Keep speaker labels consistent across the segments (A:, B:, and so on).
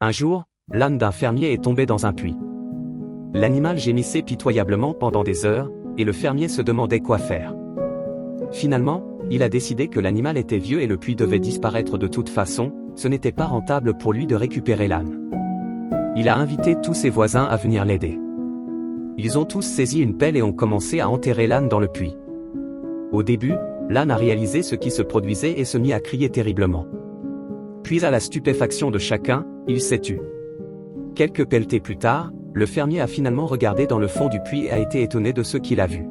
A: Un jour, l'âne d'un fermier est tombé dans un puits. L'animal gémissait pitoyablement pendant des heures, et le fermier se demandait quoi faire. Finalement, il a décidé que l'animal était vieux et le puits devait disparaître de toute façon, ce n'était pas rentable pour lui de récupérer l'âne. Il a invité tous ses voisins à venir l'aider. Ils ont tous saisi une pelle et ont commencé à enterrer l'âne dans le puits. Au début, l'âne a réalisé ce qui se produisait et se mit à crier terriblement. Puis à la stupéfaction de chacun, il s'est tu. Quelques pelletées plus tard, le fermier a finalement regardé dans le fond du puits et a été étonné de ce qu'il a vu.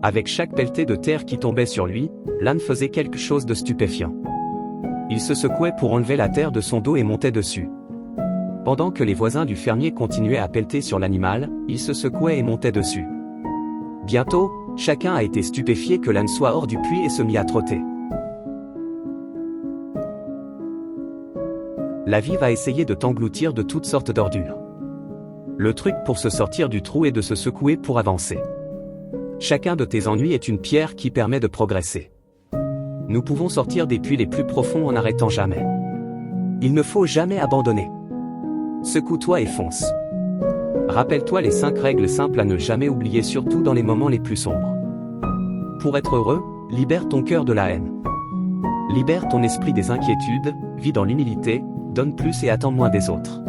A: Avec chaque pelletée de terre qui tombait sur lui, l'âne faisait quelque chose de stupéfiant. Il se secouait pour enlever la terre de son dos et montait dessus. Pendant que les voisins du fermier continuaient à pelleter sur l'animal, il se secouait et montait dessus. Bientôt, chacun a été stupéfié que l'âne soit hors du puits et se mit à trotter. La vie va essayer de t'engloutir de toutes sortes d'ordures. Le truc pour se sortir du trou est de se secouer pour avancer. Chacun de tes ennuis est une pierre qui permet de progresser. Nous pouvons sortir des puits les plus profonds en n'arrêtant jamais. Il ne faut jamais abandonner. Secoue-toi et fonce. Rappelle-toi les 5 règles simples à ne jamais oublier, surtout dans les moments les plus sombres. Pour être heureux, libère ton cœur de la haine. Libère ton esprit des inquiétudes, vis dans l'humilité, donne plus et attends moins des autres.